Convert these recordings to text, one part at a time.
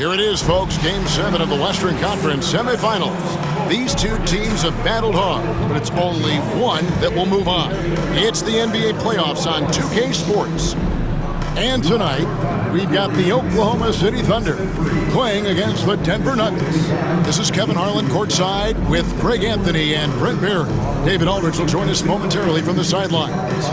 Here it is, folks. Game 7 of the Western Conference semifinals. These two teams have battled hard, but it's only one that will move on. It's the NBA playoffs on 2K Sports. And tonight, we've got the Oklahoma City Thunder playing against the Denver Nuggets. This is Kevin Harlan courtside with Greg Anthony and Brent Barry. David Aldridge will join us momentarily from the sidelines.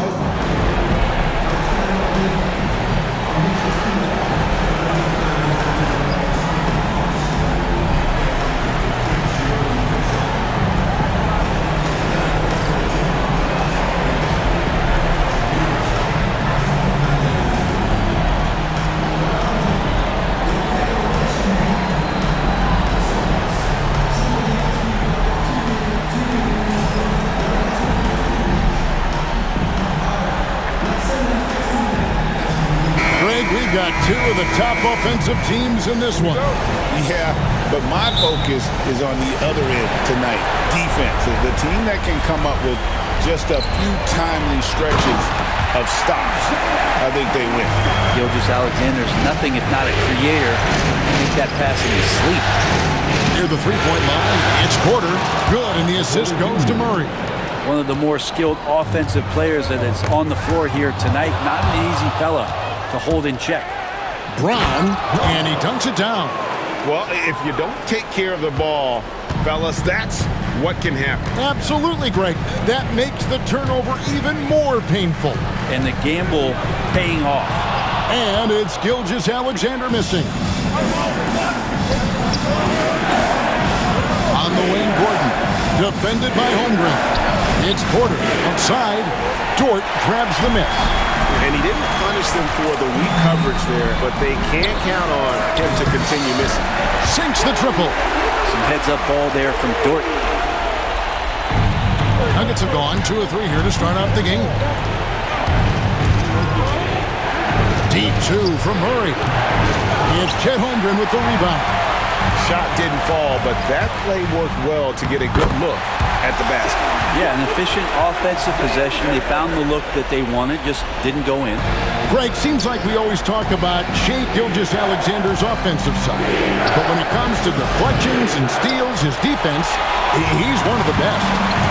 Got two of the top offensive teams in this one. Yeah, but my focus is on the other end tonight. Defense. The team that can come up with just a few timely stretches of stops, I think they win. Gilgeous-Alexander's nothing if not a creator. Make that pass in his sleep. Near the three-point line, it's Porter. Good, and the assist goes to Murray. One of the more skilled offensive players that is on the floor here tonight. Not an easy fella to hold in check. Braun, and he dunks it down. Well, if you don't take care of the ball, fellas, that's what can happen. Absolutely, Greg. That makes the turnover even more painful. And the gamble paying off. And it's Gilgeous-Alexander missing. On the wing, Gordon. Defended by Holmgren. It's Porter outside. Dort grabs the miss. And he didn't punish them for the weak coverage there, but they can't count on him to continue missing. Sinks the triple. Some heads-up ball there from Dort. Nuggets have gone 2 of 3 here to start out the game. Deep 2 from Murray. It's Chet Holmgren with the rebound. Shot didn't fall, but that play worked well to get a good look at the basket. Yeah, an efficient offensive possession. They found the look that they wanted, just didn't go in. Greg, seems like we always talk about Shai Gilgeous-Alexander's offensive side. But when it comes to deflections and steals, his defense, he's one of the best.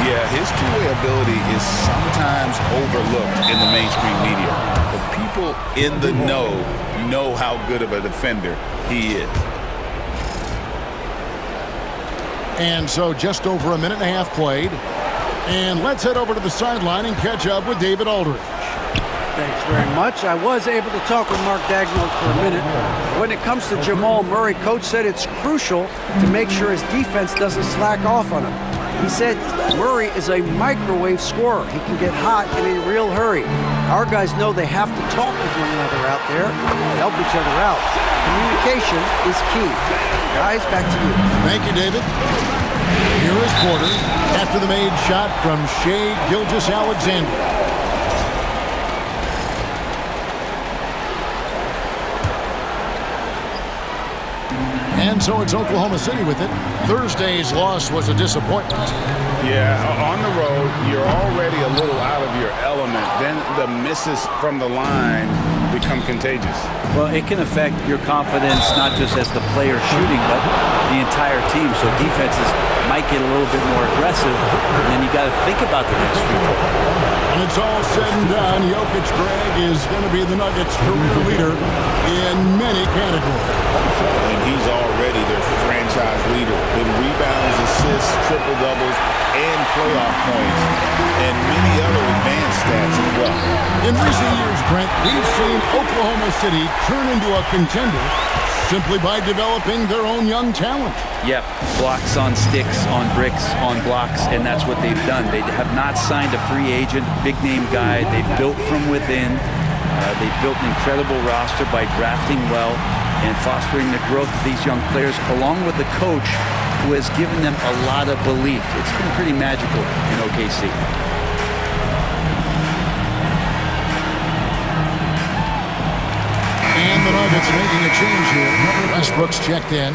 Yeah, his two-way ability is sometimes overlooked in the mainstream media. But people in the know how good of a defender he is. And so just over a minute and a half played. And let's head over to the sideline and catch up with David Aldridge. Thanks very much. I was able to talk with Mark Daigneault for a minute. When it comes to Jamal Murray, Coach said it's crucial to make sure his defense doesn't slack off on him. He said Murray is a microwave scorer. He can get hot in a real hurry. Our guys know they have to talk with one another out there to help each other out. Communication is key. Guys, back to you. Thank you, David. Here is Porter after the made shot from Shai Gilgeous-Alexander. And so it's Oklahoma City with it. Thursday's loss was a disappointment. Yeah, on the road, you're already a little out of your element. Then the misses from the line become contagious. Well, it can affect your confidence, not just as the player shooting, but the entire team. So defenses might get a little bit more aggressive, and then you got to think about the next free throw. When it's all said and done, Jokic, Greg, is going to be the Nuggets' career leader in many categories. And he's already their franchise leader in rebounds, assists, triple-doubles, and playoff points, and many other advanced stats as well. In recent years, Brent, we've seen Oklahoma City turn into a contender simply by developing their own young talent. Yep, blocks on sticks, on bricks, on blocks, and that's what they've done. They have not signed a free agent, big-name guy. They've built from within. They've built an incredible roster by drafting well and fostering the growth of these young players, along with the coach who has given them a lot of belief. It's been pretty magical in OKC. And the Nuggets making a change here. Westbrook's checked in.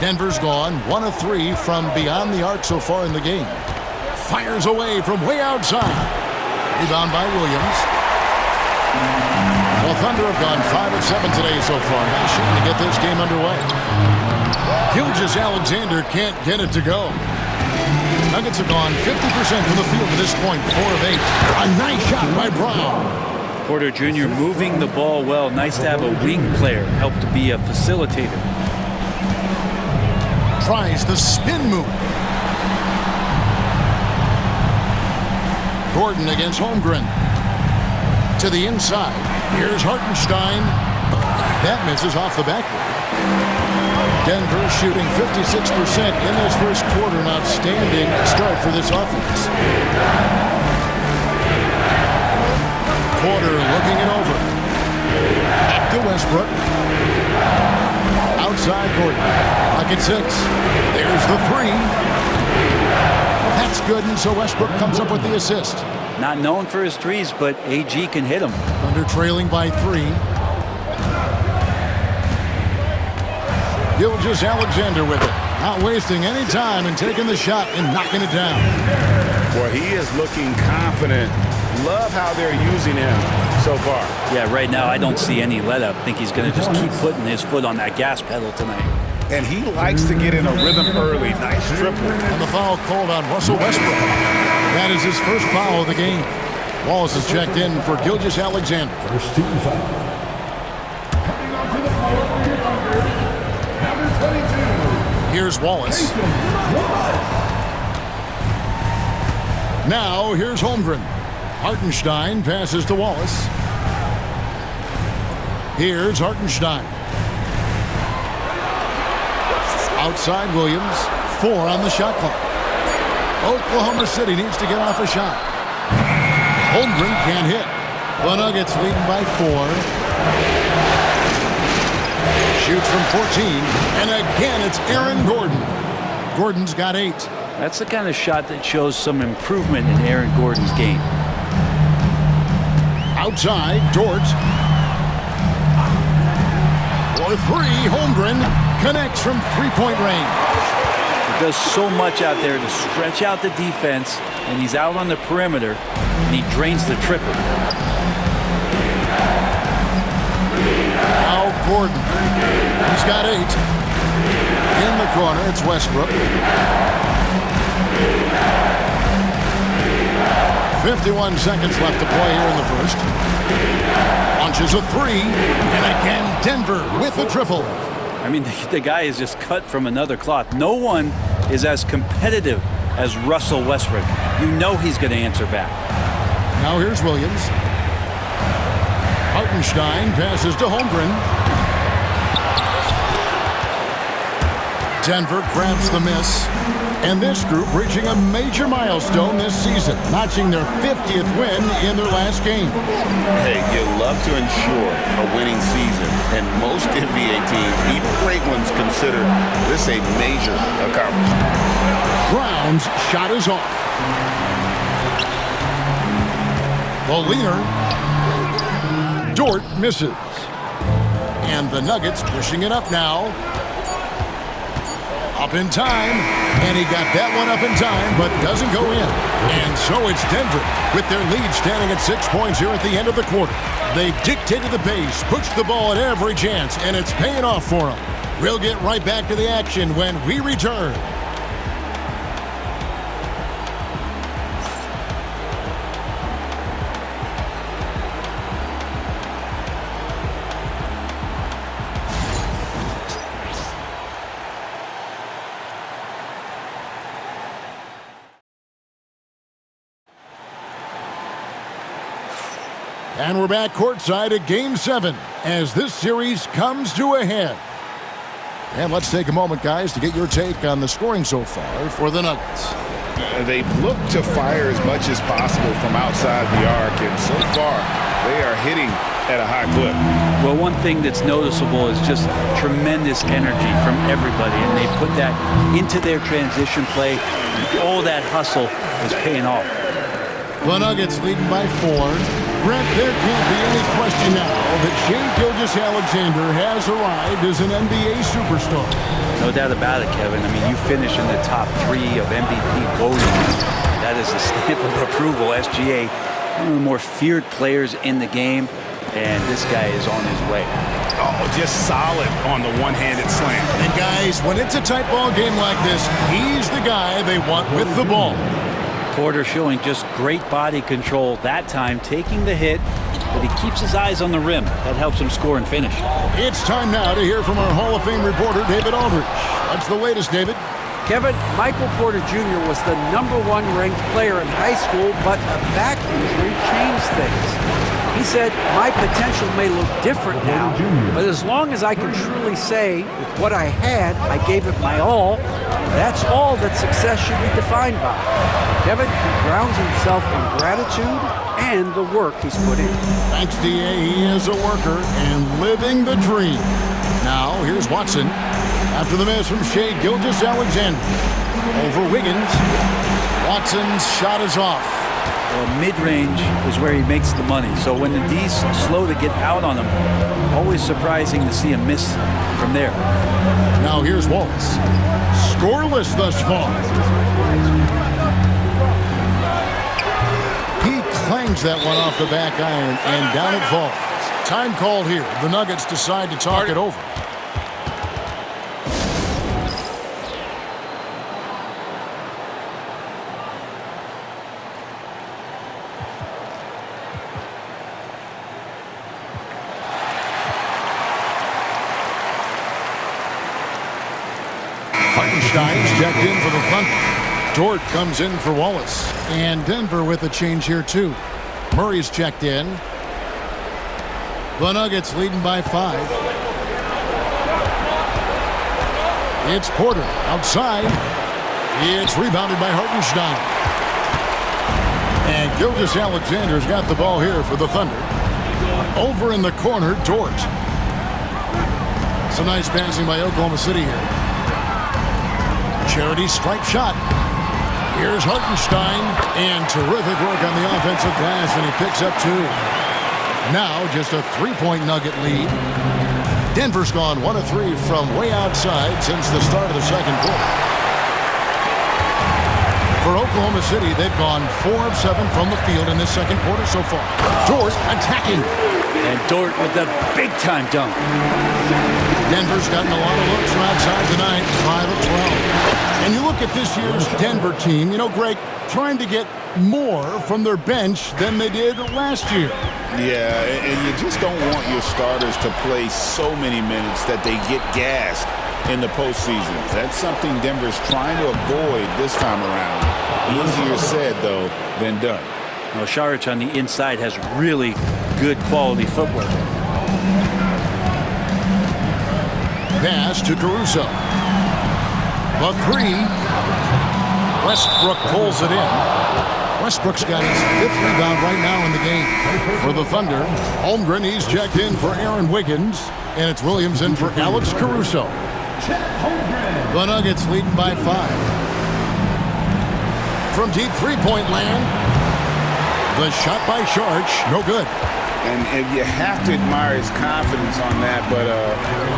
Denver's gone 1 of 3 from beyond the arc so far in the game. Fires away from way outside. Rebound by Williams. The Thunder have gone 5 of 7 today so far. Nice shooting to get this game underway. Gilgeous-Alexander can't get it to go. Nuggets have gone 50% from the field at this point, 4 of 8. A nice shot by Brown. Porter Jr. moving the ball well. Nice to have a wing player help to be a facilitator. Tries the spin move. Gordon against Holmgren. To the inside. Here's Hartenstein. That misses off the backboard. Denver shooting 56% in this first quarter. An outstanding start for this offense. Porter looking it over. Back to Westbrook. Outside Gordon. Pocket 6. There's the 3. That's good, and so Westbrook comes up with the assist. Not known for his threes, but AG can hit them. Thunder trailing by 3. Gilgeous-Alexander with it. Not wasting any time and taking the shot and knocking it down. Boy, he is looking confident. Love how they're using him so far. Yeah, right now I don't see any let up. I think he's going to just keep putting his foot on that gas pedal tonight. And he likes to get in a rhythm early. Nice triple. And the foul called on Russell Westbrook. That is his first foul of the game. Wallace is checked in for Gilgeous-Alexander. First team foul. Here's Wallace. Now here's Holmgren. Hartenstein passes to Wallace. Here's Hartenstein. Outside Williams. 4 on the shot clock. Oklahoma City needs to get off a shot. Holmgren can't hit. The Nuggets leading by 4. Shoots from 14, and again it's Aaron Gordon. Gordon's got 8. That's the kind of shot that shows some improvement in Aaron Gordon's game. Outside, Dort. For 3, Holmgren connects from 3-point range. He does so much out there to stretch out the defense, and he's out on the perimeter, and he drains the triple. Now Gordon. He's got 8. In the corner, it's Westbrook. 51 seconds left to play here in the first. Launches a 3, and again Denver with the triple. I mean, the guy is just cut from another cloth. No one is as competitive as Russell Westbrook. You know he's going to answer back. Now here's Williams. Hartenstein passes to Holmgren. Denver grabs the miss. And this group reaching a major milestone this season, notching their 50th win in their last game. Hey, you love to ensure a winning season, and most NBA teams, even great ones, consider this a major accomplishment. Brown's shot is off. The leader, Dort, misses. And the Nuggets pushing it up now. Up in time, and he got that one up in time, but doesn't go in. And so it's Denver with their lead standing at 6 points here at the end of the quarter. They've dictated the pace, pushed the ball at every chance, and it's paying off for them. We'll get right back to the action when we return. And we're back courtside at Game 7 as this series comes to a head. And let's take a moment, guys, to get your take on the scoring so far for the Nuggets. They've looked to fire as much as possible from outside the arc, and so far they are hitting at a high clip. Well, one thing that's noticeable is just tremendous energy from everybody, and they put that into their transition play. All that hustle is paying off. The Nuggets leading by 4. Brent, there can't be any question now that Shai Gilgeous-Alexander has arrived as an NBA superstar. No doubt about it, Kevin. I mean, you finish in the top 3 of MVP voting. That is a stamp of approval. SGA, one of the more feared players in the game, and this guy is on his way. Oh, just solid on the one-handed slam. And guys, when it's a tight ball game like this, he's the guy they want with the ball. Porter showing just great body control that time, taking the hit, but he keeps his eyes on the rim. That helps him score and finish. It's time now to hear from our Hall of Fame reporter, David Aldridge. What's the latest, David? Kevin, Michael Porter Jr. was the #1 ranked player in high school, but a back injury changed things. He said, my potential may look different now, but as long as I can truly say with what I had, I gave it my all, that's all that success should be defined by. Kevin, he grounds himself in gratitude and the work he's put in. Thanks, D.A. He is a worker and living the dream. Now, here's Watson. After the miss from Shai Gilgeous-Alexander. Over Wiggins. Watson's shot is off. Well, mid-range is where he makes the money. So when the D's slow to get out on him, always surprising to see him miss from there. Now here's Wallace. Scoreless thus far. He clangs that one off the back iron, and down it falls. Time called here. The Nuggets decide to talk it over. Hartenstein's checked in for the Thunder. Dort comes in for Wallace. And Denver with a change here, too. Murray's checked in. The Nuggets leading by 5. It's Porter outside. It's rebounded by Hartenstein. And Gilgeous-Alexander's got the ball here for the Thunder. Over in the corner, Dort. Some nice passing by Oklahoma City here. Charity stripe shot. Here's Hartenstein, and terrific work on the offensive pass, and he picks up 2. Now just a 3-point Nugget lead. Denver's gone 1 of 3 from way outside since the start of the second quarter. For Oklahoma City, they've gone 4 of 7 from the field in this second quarter so far. Dort attacking. And Dort with the big-time dunk. Denver's gotten a lot of looks from outside tonight, 5 of 12. And you look at this year's Denver team, you know, Greg, trying to get more from their bench than they did last year. Yeah, and you just don't want your starters to play so many minutes that they get gassed in the postseason. That's something Denver's trying to avoid this time around. Easier said, though, than done. Well, Saric on the inside has really good quality footwork. Pass to Caruso. The 3. Westbrook pulls it in. Westbrook's got his 5th rebound right now in the game. For the Thunder, Holmgren, he's checked in for Aaron Wiggins. And it's Williams in for Alex Caruso. The Nuggets leading by 5. From deep 3-point land. The shot by Saric, no good. And you have to admire his confidence on that, but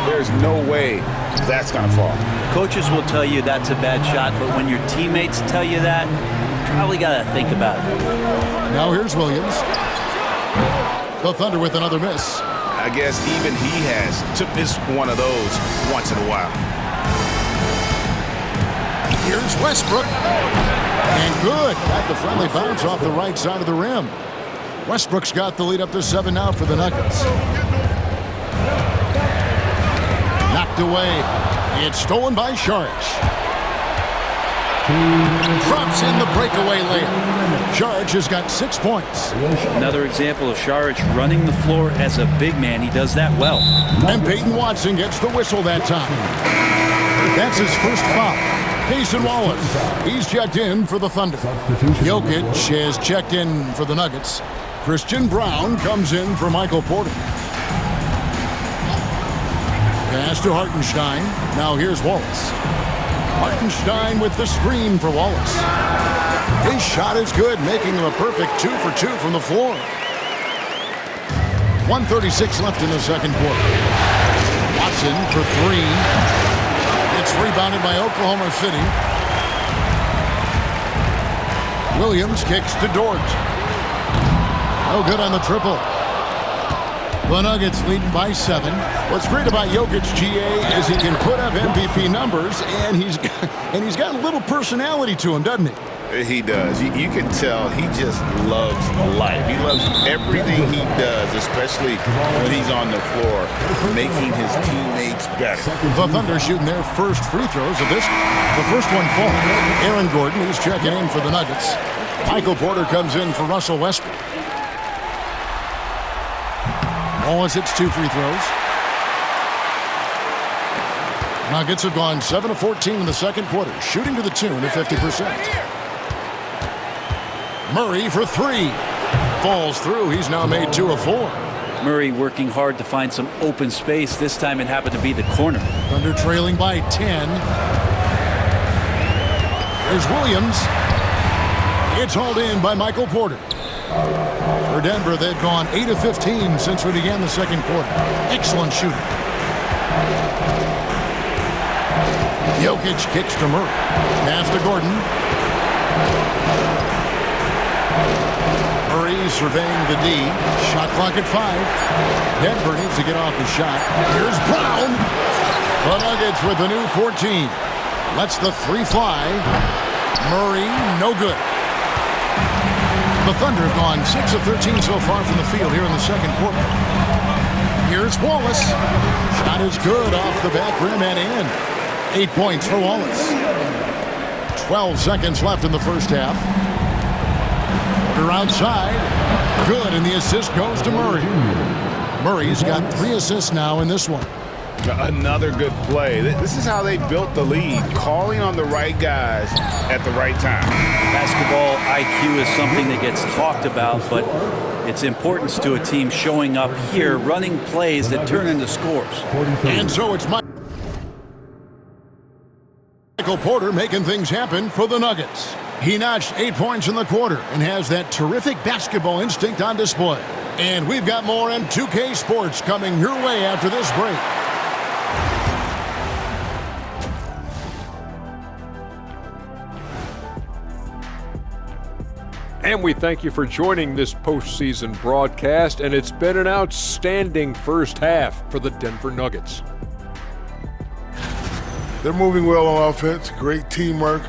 there's no way that's going to fall. Coaches will tell you that's a bad shot, but when your teammates tell you that, you probably got to think about it. Now here's Williams. The Thunder with another miss. I guess even he has to miss one of those once in a while. Here's Westbrook. And good. Got the friendly bounce off the right side of the rim. Westbrook's got the lead up to 7 now for the Nuggets. Knocked away. It's stolen by Saric. Drops in the breakaway layup. Saric has got 6 points. Another example of Saric running the floor as a big man. He does that well. And Peyton Watson gets the whistle that time. That's his first foul. Cason Wallace, he's checked in for the Thunder. Jokic has checked in for the Nuggets. Christian Brown comes in for Michael Porter. Pass to Hartenstein. Now here's Wallace. Hartenstein with the screen for Wallace. His shot is good, making him a perfect 2 for 2 from the floor. 1:36 left in the second quarter. Watson for three. It's rebounded by Oklahoma City. Williams kicks to Dort. No good on the triple. The Nuggets leading by 7. What's great about Jokic, GA, is he can put up MVP numbers, and he's got a little personality to him, doesn't he? He does. You can tell he just loves life. He loves everything he does, especially when he's on the floor, making his teammates better. The Thunder shooting their first free throws of this. The first one falls. Aaron Gordon, he's checking in for the Nuggets. Michael Porter comes in for Russell Westbrook. Wallace hits 2 free throws. Nuggets have gone 7 of 14 in the second quarter, shooting to the tune of 50%. Murray for 3. Falls through. He's now made 2 of 4. Murray working hard to find some open space. This time it happened to be the corner. Thunder trailing by 10. There's Williams. It's hauled in by Michael Porter. For Denver, they've gone 8 of 15 since we began the second quarter. Excellent shooting. Jokic kicks to Murray. Pass to Gordon. Murray surveying the D. Shot clock at 5. Denver needs to get off the shot. Here's Brown. The Nuggets with the new 14. Lets the 3 fly. Murray, no good. The Thunder have gone 6 of 13 so far from the field here in the second quarter. Here's Wallace. Shot is good off the back rim and in. 8 points for Wallace. 12 seconds left in the first half. Porter outside. Good, and the assist goes to Murray. Murray's got 3 assists now in this one. Another good play. This is how they built the lead, calling on the right guys at the right time. Basketball IQ is something that gets talked about, but its importance to a team showing up here, running plays that turn into scores. And so it's Michael Porter making things happen for the Nuggets. He notched 8 points in the quarter and has that terrific basketball instinct on display. And we've got more on 2K Sports coming your way after this break. And we thank you for joining this postseason broadcast, and it's been an outstanding first half for the Denver Nuggets. They're moving well on offense, great teamwork.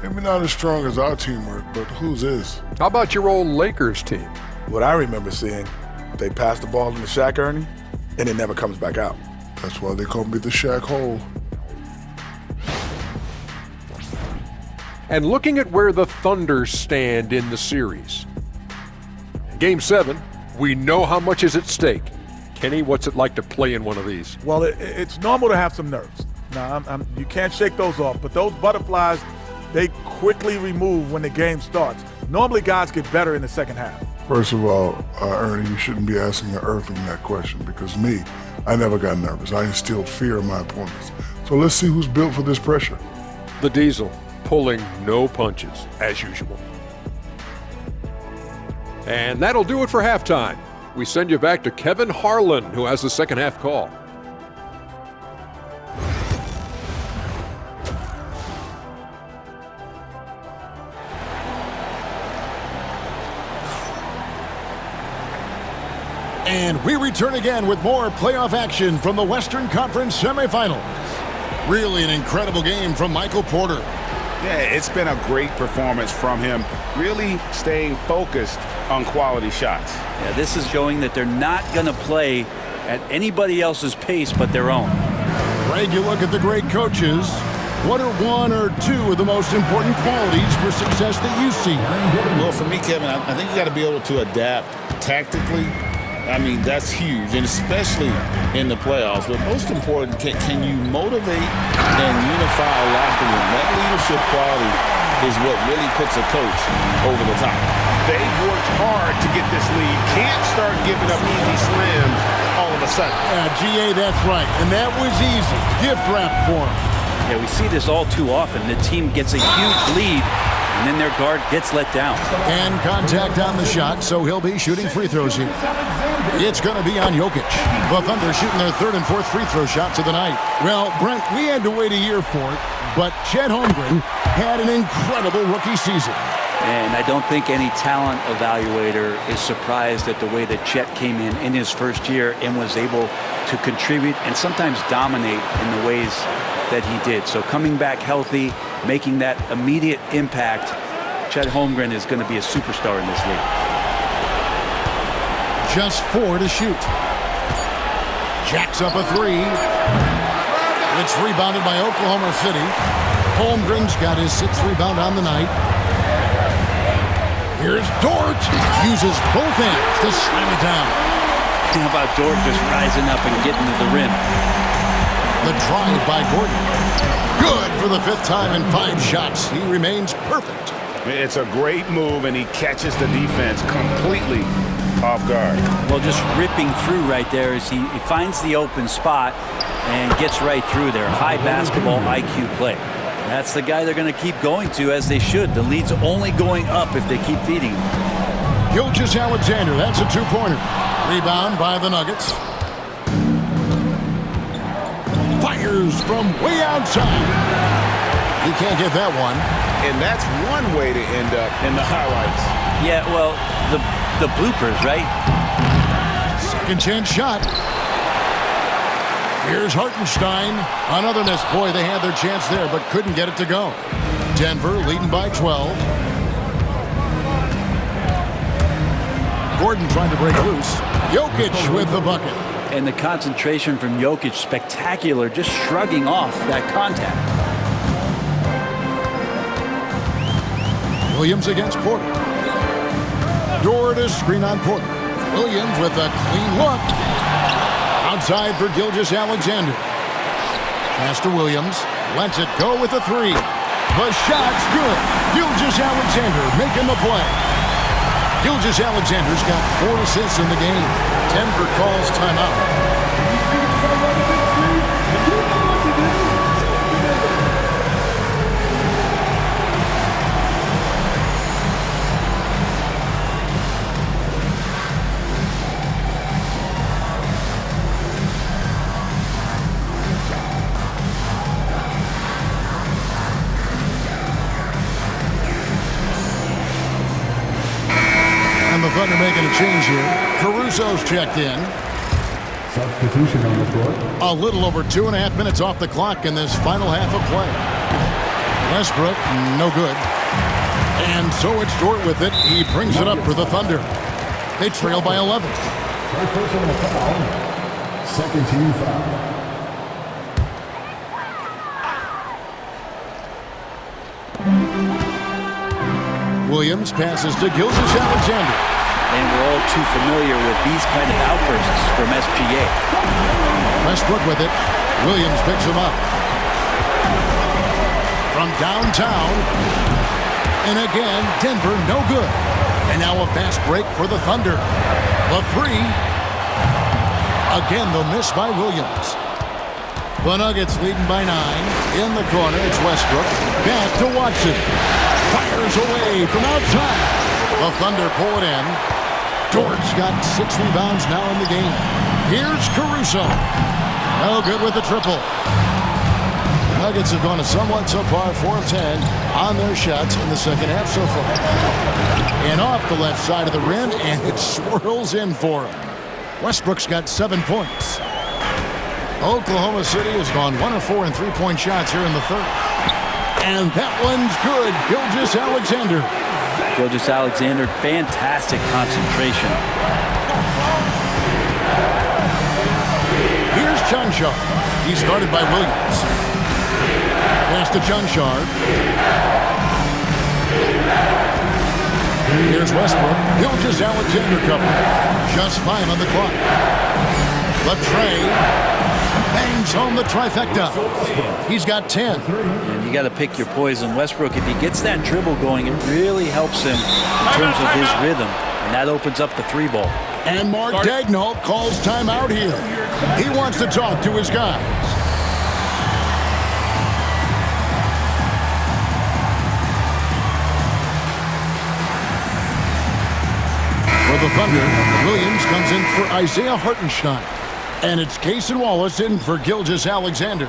Maybe not as strong as our teamwork, but whose is? How about your old Lakers team? What I remember seeing, they pass the ball into Shaq Ernie, and it never comes back out. That's why they call me the Shaq Hole. And looking at where the Thunder stand in the series. Game 7, we know how much is at stake. Kenny, what's it like to play in one of these? Well, it's normal to have some nerves. Now, you can't shake those off, but those butterflies, they quickly remove when the game starts. Normally, guys get better in the second half. First of all, Ernie, you shouldn't be asking the Earthling that question because me, I never got nervous. I instilled fear in my opponents. So let's see who's built for this pressure. The Diesel, pulling no punches, as usual. And that'll do it for halftime. We send you back to Kevin Harlan, who has the second half call. And we return again with more playoff action from the Western Conference semifinals. Really an incredible game from Michael Porter. Yeah, it's been a great performance from him, really staying focused on quality shots. Yeah, this is showing that they're not going to play at anybody else's pace but their own. Greg, you look at the great coaches. What are 1 or 2 of the most important qualities for success that you see? Well, for me, Kevin, I think you got to be able to adapt tactically. I mean, that's huge, and especially in the playoffs. But most important, can you motivate and unify a locker room? That leadership quality is what really puts a coach over the top. They worked hard to get this lead. Can't start giving up easy slams all of a sudden. GA, that's right. And that was easy. Gift wrap for him. Yeah, we see this all too often. The team gets a huge lead, and then their guard gets let down. And contact on the shot, so he'll be shooting free throws here. It's going to be on Jokic. The Thunder shooting their third and fourth free throw shots of the night. Well, Brent, we had to wait a year for it, but Chet Holmgren had an incredible rookie season. And I don't think any talent evaluator is surprised at the way that Chet came in his first year and was able to contribute and sometimes dominate in the ways that he did. So coming back healthy, making that immediate impact, Chet Holmgren is going to be a superstar in this league. Just 4 to shoot. Jacks up a 3. It's rebounded by Oklahoma City. Holmgren's got his 6th rebound on the night. Here's Dort. Uses both hands to slam it down. How about Dort just rising up and getting to the rim? The drive by Gordon. Good for the 5th time in 5 shots. He remains perfect. It's a great move, and he catches the defense completely off guard. Well, just ripping through right there as he finds the open spot and gets right through there. High basketball IQ play. That's the guy they're going to keep going to, as they should. The lead's only going up if they keep feeding him. Gilgeous-Alexander, that's a 2-pointer. Rebound by the Nuggets. Fires from way outside. He can't get that one. And that's one way to end up in the highlights. Yeah, well, the bloopers, right? Second chance shot. Here's Hartenstein. Another miss. Boy, they had their chance there, but couldn't get it to go. Denver leading by 12. Gordon trying to break loose. Jokic with the bucket. And the concentration from Jokic, spectacular, just shrugging off that contact. Williams against Porter. Dort to screen on Porter. Williams with a clean look. Outside for Gilgeous-Alexander. Pass to Williams. Lets it go with a 3. The shot's good. Gilgeous-Alexander making the play. Gilgeous-Alexander's got 4 assists in the game. Denver calls timeout. The Thunder making a change here. Caruso's checked in. Substitution on the floor. A little over 2.5 minutes off the clock in this final half of play. Westbrook, no good. And so it's Dort with it. He brings it up for the Thunder. They trail by 11. First personal foul. Second team foul. Williams passes to Gilgeous-Alexander. And we're all too familiar with these kind of outbursts from SGA. Westbrook with it. Williams picks him up. From downtown. And again, Denver no good. And now a fast break for the Thunder. The 3. Again, the miss by Williams. The Nuggets leading by 9. In the corner, it's Westbrook. Back to Watson. Fires away from outside. The Thunder pull it in. Dort's got 6 rebounds now in the game. Here's Caruso. No good with the triple. Nuggets have gone a somewhat subpar 4 of 10 on their shots in the second half so far. And off the left side of the rim, and it swirls in for him. Westbrook's got 7 points. Oklahoma City has gone 1 of 4 in 3-point shots here in the third. And that one's good. Gilgeous-Alexander. Gilgeous-Alexander, fantastic concentration. Here's Chancellor. He's guarded by Williams. Pass to Chancellor. Here's Westbrook. Gilgeous-Alexander covered. Just 5 on the clock. The tray. Bangs home the trifecta. He's got 10. And you got to pick your poison. Westbrook, if he gets that dribble going, it really helps him in terms of his rhythm. And that opens up the 3-ball. And Mark Daigneault calls timeout here. He wants to talk to his guys. the Thunder. Williams comes in for Isaiah Hartenstein. And it's Cason Wallace in for Gilgeous-Alexander.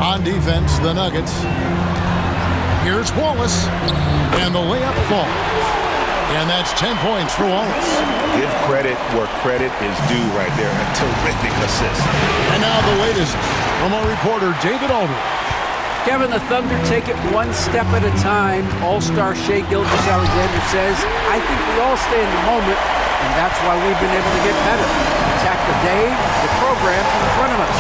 On defense, the Nuggets. Here's Wallace. And the layup falls. And that's 10 points for Wallace. Give credit where credit is due right there. A terrific assist. And now the latest from our reporter, David Aldridge. Kevin, the Thunder take it one step at a time. All-star Shai Gilgeous-Alexander says, I think we all stay in the moment, and that's why we've been able to get better. Attack the day, the program in front of us.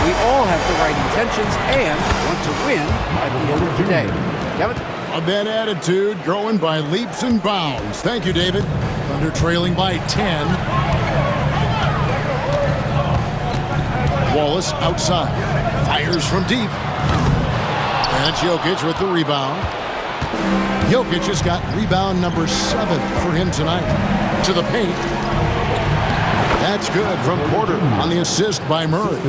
We all have the right intentions and want to win at the end of the day. Kevin? That attitude growing by leaps and bounds. Thank you, David. Thunder trailing by 10. Wallace outside. Fires from deep. That's Jokic with the rebound. Jokic has got rebound number 7 for him tonight. To the paint. That's good from Porter on the assist by Murray.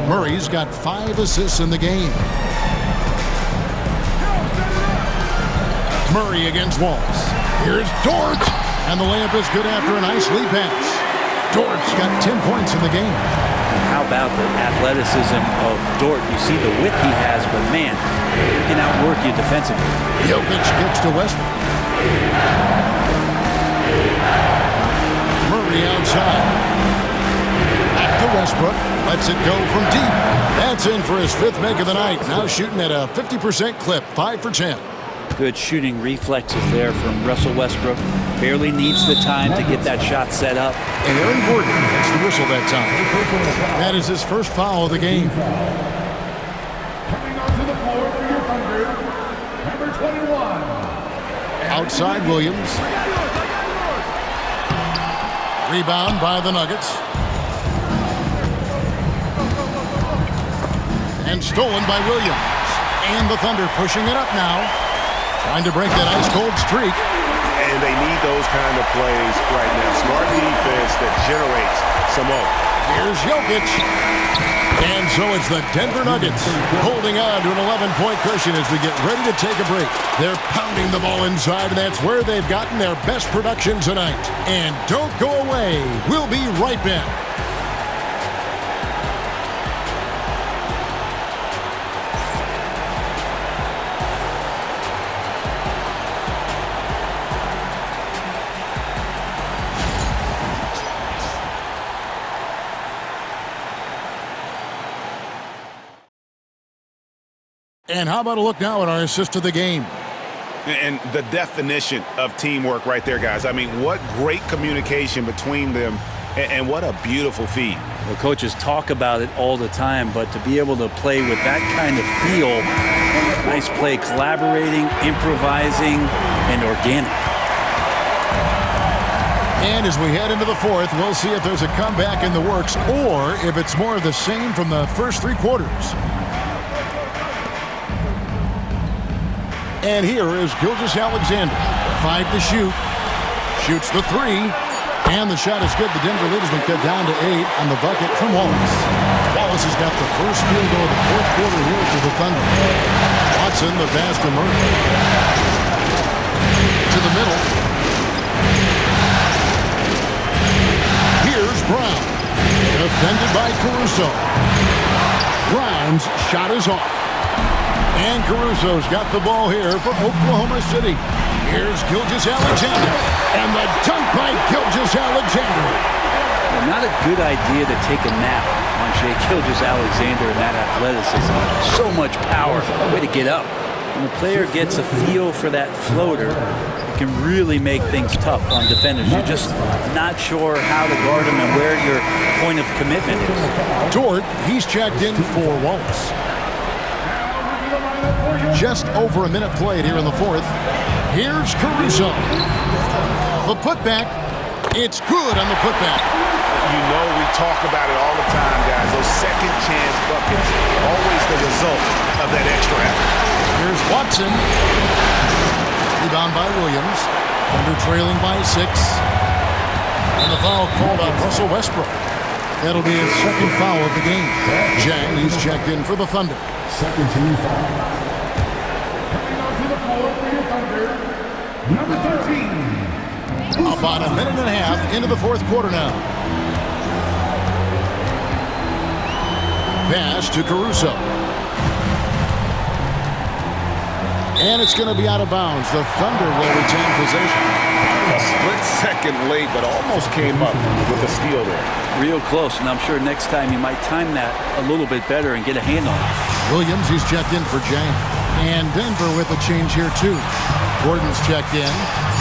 Murray's got 5 assists in the game. Murray against Wallace. Here's Dort. And the layup is good after a nice lead pass. Dort's got 10 points in the game. How about the athleticism of Dort? You see the width he has, but man, he can outwork you defensively. Jokic gets to Westbrook. Murray outside. Back to Westbrook. Lets it go from deep. That's in for his 5th make of the night. Now shooting at a 50% clip. 5 for 10. Good shooting reflexes there from Russell Westbrook. Barely needs the time to get that shot set up. And Aaron Gordon gets the whistle that time. That is his first foul of the game. Coming onto the floor for your Thunder, number 21. Outside Williams. Rebound by the Nuggets. And stolen by Williams. And the Thunder pushing it up now. Trying to break that ice-cold streak. And they need those kind of plays right now. Smart defense that generates some more. Here's Jokic. And so it's the Denver Nuggets holding on to an 11-point cushion as we get ready to take a break. They're pounding the ball inside, and that's where they've gotten their best production tonight. And don't go away. We'll be right back. And how about a look now at our assist to the game? And the definition of teamwork right there, guys. I mean, what great communication between them, and what a beautiful feed. Well, coaches talk about it all the time, but to be able to play with that kind of feel, nice play, collaborating, improvising, and organic. And as we head into the 4th, we'll see if there's a comeback in the works or if it's more of the same from the first 3 quarters. And here is Gilgeous-Alexander. 5 to shoot. Shoots the 3. And the shot is good. The Denver lead has been cut down to 8 on the bucket from Wallace. Wallace has got the first field goal of the 4th quarter here to the Thunder. Watson, the pass to Murray. To the middle. Here's Brown. Defended by Caruso. Brown's shot is off. And Caruso's got the ball here for Oklahoma City. Here's Gilgeous-Alexander. And the dunk by Gilgeous-Alexander. Well, not a good idea to take a nap on Shai Gilgeous-Alexander and that athleticism. So much power. Way to get up. When the player gets a feel for that floater, it can really make things tough on defenders. You're just not sure how to guard them and where your point of commitment is. Dort, he's checked in for Wallace. Just over a minute played here in the 4th. Here's Caruso. The putback. It's good on the putback. You know we talk about it all the time, guys. Those second chance buckets, always the result of that extra effort. Here's Watson. Rebound by Williams. Thunder trailing by 6. And the foul called on Russell Westbrook. That'll be his second foul of the game. Jang, he's checked in for the Thunder. Second team foul. Coming onto the floor for your Thunder, number 13. About a minute and a half into the fourth quarter now. Pass to Caruso. And it's going to be out of bounds. The Thunder will retain possession. A split second late, but almost came up with a steal there. Real close, and I'm sure next time you might time that a little bit better and get a hand on it. Williams, he's checked in for Jang. And Denver with a change here, too. Gordon's checked in.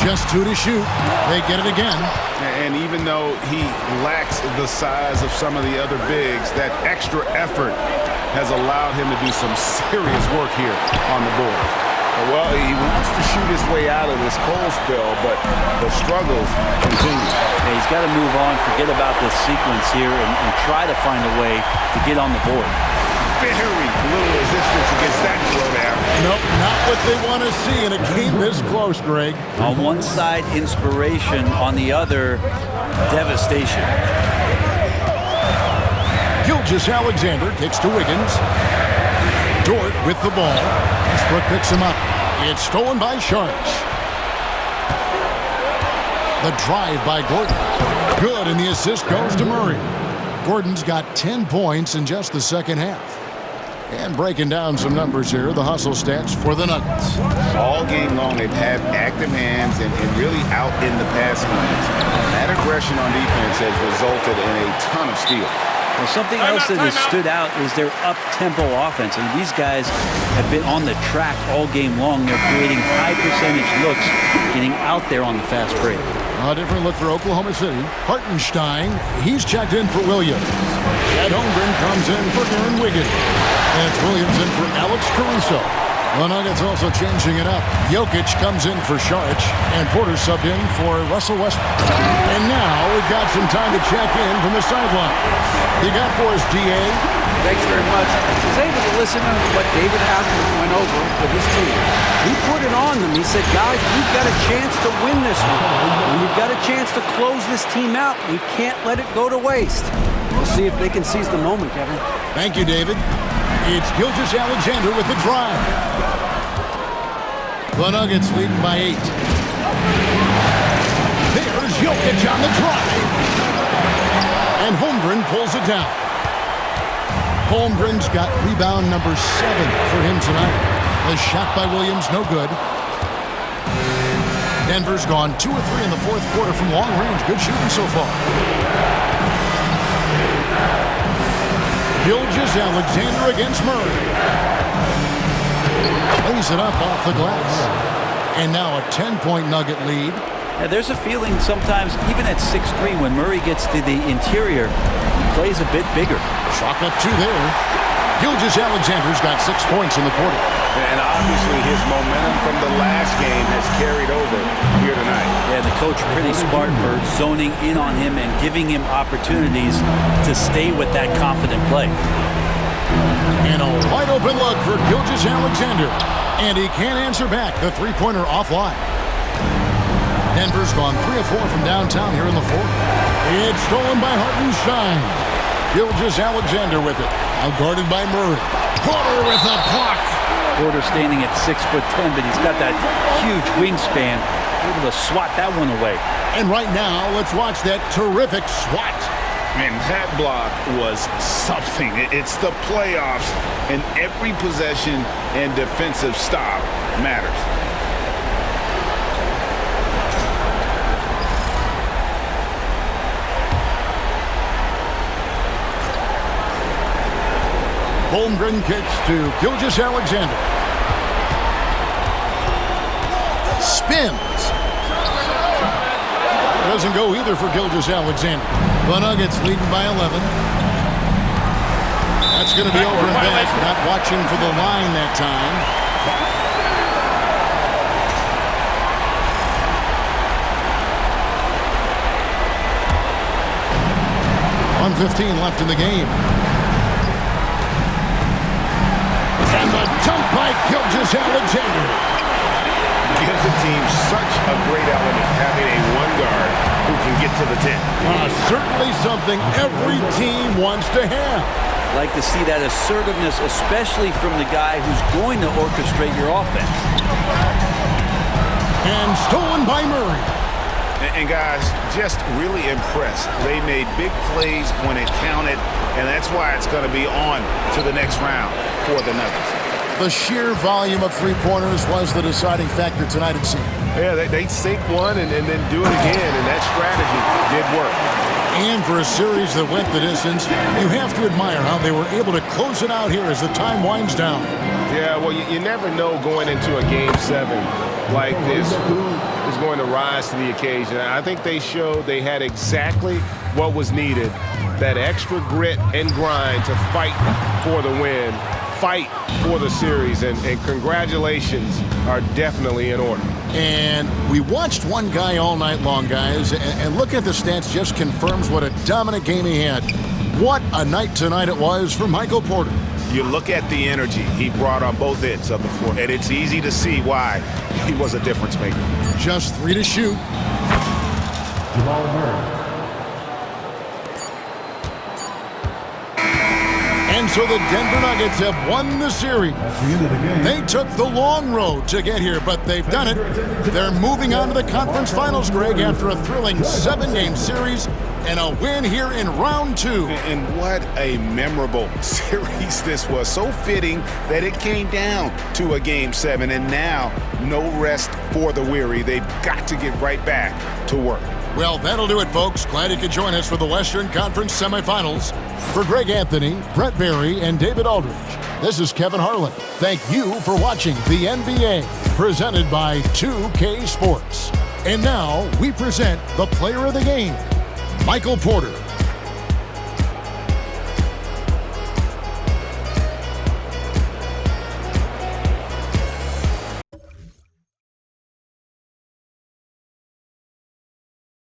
Just 2 to shoot. They get it again. And even though he lacks the size of some of the other bigs, that extra effort has allowed him to do some serious work here on the board. Well, he wants to shoot his way out of this cold spell, but the struggles continue. Yeah, he's got to move on, forget about this sequence here, and try to find a way to get on the board. Very little resistance against that throwdown. Nope, not what they want to see in a game this close, Greg. On one side, inspiration. On the other, devastation. Gilgeous-Alexander kicks to Wiggins. Dort with the ball. Westbrook picks him up. It's stolen by Sharks. The drive by Gordon. Good, and the assist goes to Murray. Gordon's got 10 points in just the second half. And breaking down some numbers here, the hustle stats for the Nuggets. All game long, they've had active hands and really out in the passing lanes. That aggression on defense has resulted in a ton of steals. Well, something else that has stood out is their up-tempo offense. And these guys have been on the track all game long. They're creating high-percentage looks, getting out there on the fast break. A different look for Oklahoma City. Hartenstein, he's checked in for Williams. Chad Holmgren comes in for Aaron Wiggins. And it's Williams in for Alex Caruso. The Nuggets also changing it up. Jokic comes in for Saric, and Porter subbed in for Russell Westbrook. And now we've got some time to check in from the sideline. You got for us, DA? Thanks very much. I was able to listen to what David Haslam went over with his team. He put it on them. He said, guys, we've got a chance to win this one. And we've got a chance to close this team out. We can't let it go to waste. We'll see if they can seize the moment, Kevin. Thank you, David. It's Gilgeous-Alexander with the drive. The Nuggets leading by 8. There's Jokic on the drive. And Holmgren pulls it down. Holmgren's got rebound number 7 for him tonight. The shot by Williams, no good. Denver's gone 2 or 3 in the fourth quarter from long range. Good shooting so far. Gilgeous-Alexander against Murray. Lays it up off the glass. And now a 10-point Nugget lead. Now, there's a feeling sometimes, even at 6'3", when Murray gets to the interior, he plays a bit bigger. Chalk up 2 there. Gilgeous-Alexander's got 6 points in the quarter. And obviously his momentum from the last game has carried over here tonight. Yeah, the coach pretty smart for zoning in on him and giving him opportunities to stay with that confident play. And a wide open look for Gilgeous-Alexander. And he can't answer back. The three-pointer offline. Denver's gone 3 of 4 from downtown here in the fourth. It's stolen by Hartenstein. Gilgeous-Alexander with it. Now guarded by Murray. Porter with a block. Porter standing at 6'10", but he's got that huge wingspan. Able to swat that one away. And right now, let's watch that terrific swat. And that block was something. It's the playoffs, and every possession and defensive stop matters. Holmgren kicks to Gilgeous-Alexander. Spins. Doesn't go either for Gilgeous-Alexander. The Nuggets leading by 11. That's going to be over and back. Not watching for the line that time. .1:15 left in the game. And the jump by Gilgeous-Alexander. gives the team such a great element, having a one guard who can get to the 10. Certainly something every team wants to have. Like to see that assertiveness, especially from the guy who's going to orchestrate your offense. And stolen by Murray. And guys, just really impressed. They made big plays when it counted, and that's why it's going to be on to the next round for the Nuggets. The sheer volume of three-pointers was the deciding factor tonight, it seemed. Yeah, they sink one and then do it again, and that strategy did work. And for a series that went the distance, you have to admire how they were able to close it out here as the time winds down. Yeah, well, you never know going into a Game 7 like this who is going to rise to the occasion. I think they showed they had exactly what was needed, that extra grit and grind to fight for the win, fight for the series, and congratulations are definitely in order. And we watched one guy all night long, guys, and looking at the stats just confirms what a dominant game he had. What a night tonight it was for Michael Porter. You look at the energy he brought on both ends of the floor, and it's easy to see why he was a difference maker. Just 3 to shoot. Jamal Murray. And so the Denver Nuggets have won the series. They took the long road to get here, but they've done it. They're moving on to the conference finals, Greg, after a thrilling 7-game series and a win here in round 2. And what a memorable series this was. So fitting that it came down to a Game 7, and now no rest for the weary. They've got to get right back to work. Well, that'll do it, folks. Glad you could join us for the Western Conference semifinals. For Greg Anthony, Brett Barry, and David Aldridge, this is Kevin Harlan. Thank you for watching the NBA, presented by 2K Sports. And now we present the player of the game, Michael Porter.